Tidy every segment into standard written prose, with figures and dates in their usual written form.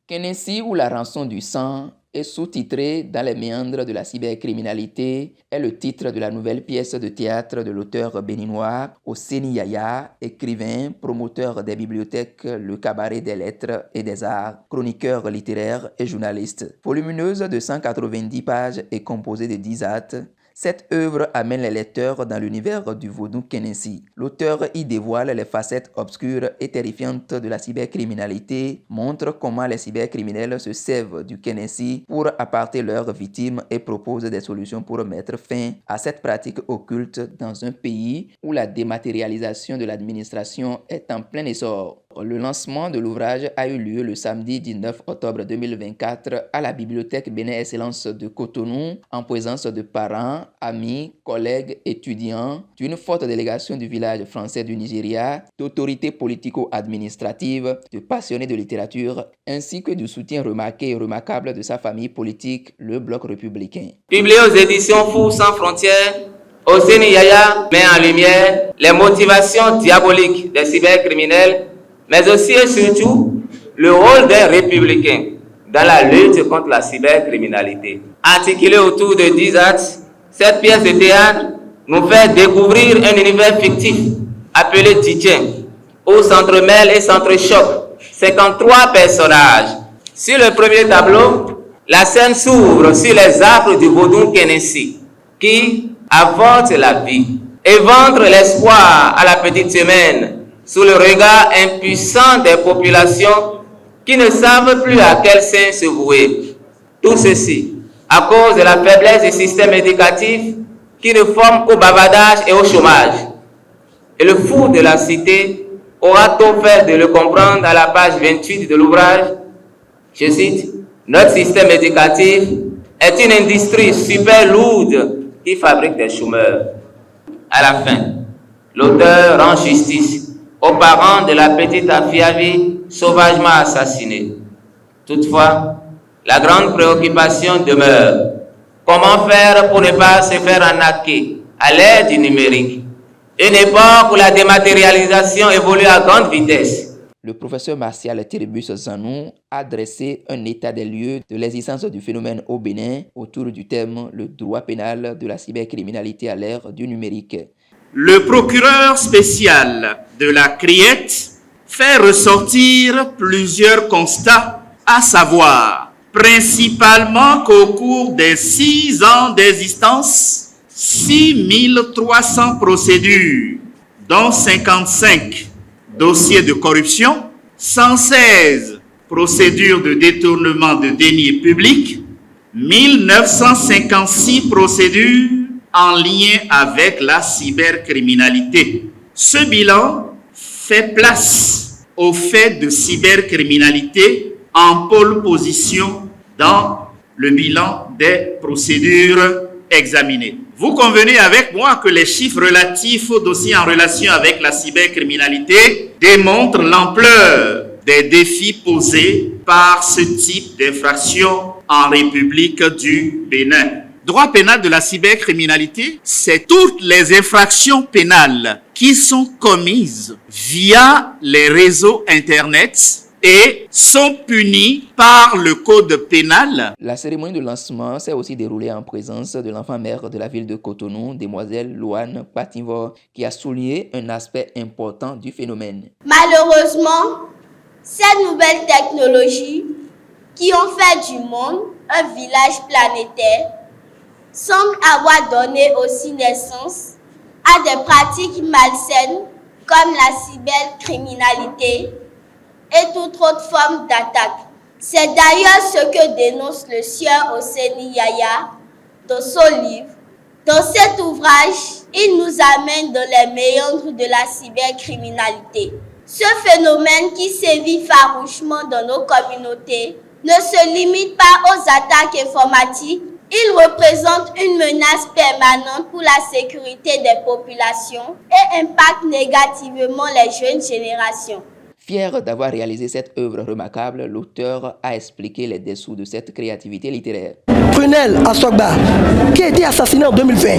Kenessi ou la rançon du sang est sous-titré Dans les méandres de la cybercriminalité est le titre de la nouvelle pièce de théâtre de l'auteur béninois Oseni Yaya, écrivain, promoteur des bibliothèques, le cabaret des lettres et des arts, chroniqueur littéraire et journaliste. Volumineuse de 190 pages et composée de 10 actes, cette œuvre amène les lecteurs dans l'univers du vaudou Kenessi. L'auteur y dévoile les facettes obscures et terrifiantes de la cybercriminalité, montre comment les cybercriminels se servent du Kenessi pour apporter leurs victimes et propose des solutions pour mettre fin à cette pratique occulte dans un pays où la dématérialisation de l'administration est en plein essor. Le lancement de l'ouvrage a eu lieu le samedi 19 octobre 2024 à la Bibliothèque Bénin Excellence de Cotonou en présence de parents, amis, collègues, étudiants, d'une forte délégation du village français du Nigeria, d'autorités politico-administratives, de passionnés de littérature, ainsi que du soutien remarqué et remarquable de sa famille politique, le Bloc républicain. Publié aux éditions Fous sans frontières, Oseni Yaya met en lumière les motivations diaboliques des cybercriminels, mais aussi et surtout le rôle des républicains dans la lutte contre la cybercriminalité. Articulée autour de 10 actes, cette pièce de théâtre nous fait découvrir un univers fictif appelé Titien, où s'entremêlent et s'entrechoquent 53 personnages. Sur le premier tableau, la scène s'ouvre sur les affres du vaudou Kenessi, qui avortent la vie, éventrent l'espoir à la petite semaine, sous le regard impuissant des populations qui ne savent plus à quel sein se vouer. Tout ceci à cause de la faiblesse du système éducatif qui ne forme qu'au bavardage et au chômage. Et le fou de la cité aura tôt fait de le comprendre à la page 28 de l'ouvrage. Je cite, « Notre système éducatif est une industrie super lourde qui fabrique des chômeurs. » À la fin, l'auteur rend justice aux parents de la petite Afiavi sauvagement assassinée. Toutefois, la grande préoccupation demeure. Comment faire pour ne pas se faire arnaquer à l'ère du numérique? Une époque où la dématérialisation évolue à grande vitesse. Le professeur Martial Teribus Zanou a dressé un état des lieux de l'existence du phénomène au Bénin autour du thème « Le droit pénal de la cybercriminalité à l'ère du numérique ». Le procureur spécial de la CRIET fait ressortir plusieurs constats, à savoir principalement qu'au cours des 6 ans d'existence, 6300 procédures, dont 55 dossiers de corruption, 116 procédures de détournement de deniers publics, 1956 procédures en lien avec la cybercriminalité. Ce bilan fait place au fait de cybercriminalité en pole position dans le bilan des procédures examinées. Vous convenez avec moi que les chiffres relatifs aux dossiers en relation avec la cybercriminalité démontrent l'ampleur des défis posés par ce type d'infraction en République du Bénin. Droit pénal de la cybercriminalité, c'est toutes les infractions pénales qui sont commises via les réseaux Internet et sont punies par le code pénal. La cérémonie de lancement s'est aussi déroulée en présence de l'enfant-maire de la ville de Cotonou, demoiselle Louane Pativor, qui a souligné un aspect important du phénomène. Malheureusement, ces nouvelles technologies qui ont fait du monde un village planétaire semble avoir donné aussi naissance à des pratiques malsaines comme la cybercriminalité et toute autre forme d'attaque. C'est d'ailleurs ce que dénonce le sieur Oseni Yaya dans son livre. Dans cet ouvrage, il nous amène dans les méandres de la cybercriminalité. Ce phénomène qui sévit farouchement dans nos communautés ne se limite pas aux attaques informatiques. Il représente une menace permanente pour la sécurité des populations et impacte négativement les jeunes générations. Fier d'avoir réalisé cette œuvre remarquable, l'auteur a expliqué les dessous de cette créativité littéraire. Prunelle Assogba, qui a été assassiné en 2020.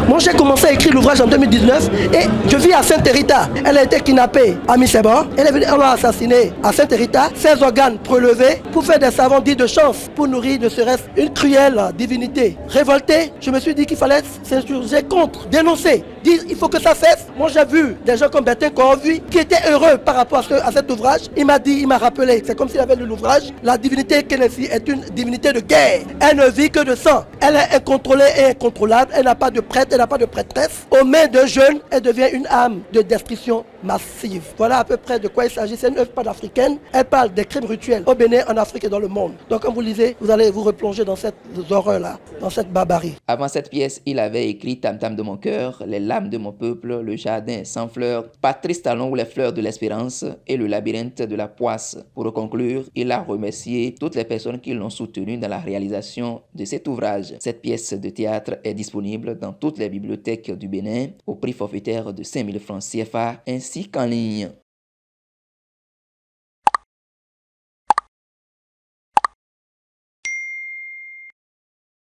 Moi, j'ai commencé à écrire l'ouvrage en 2019 et je vis à Sainte-Rita. Elle a été kidnappée à Misseba. On l'a assassinée à Sainte-Rita. Ses organes prélevés pour faire des savons dits de chance, pour nourrir ne serait-ce une cruelle divinité. Révolté, je me suis dit qu'il fallait s'insurger contre, dénoncer, dire il faut que ça cesse. Moi, j'ai vu des gens comme Bertin Corvi qui étaient heureux par rapport à cet ouvrage. Il m'a rappelé, c'est comme s'il avait lu l'ouvrage. La divinité Kenefi est une divinité de guerre. Elle ne vit que de sang. Elle est incontrôlée et incontrôlable. Elle n'a pas de prêtre, elle n'a pas de prêtresse. Aux mains de jeunes, elle devient une âme de destruction massive. Voilà à peu près de quoi il s'agit. C'est une œuvre panafricaine. Elle parle des crimes rituels au Bénin, en Afrique et dans le monde. Donc quand vous lisez, vous allez vous replonger dans cette horreur-là, dans cette barbarie. Avant cette pièce, il avait écrit Tam Tam de mon cœur, Les lames de mon peuple, Le jardin sans fleurs, Patrice Talon ou Les fleurs de l'espérance et Le labyrinthe de la poisse. Pour conclure, il a remercié toutes les personnes qui l'ont soutenu dans la réalisation de cet ouvrage. Cette pièce de théâtre est disponible dans toutes les bibliothèques du Bénin au prix forfaitaire de 5 000 francs CFA ainsi qu'en ligne.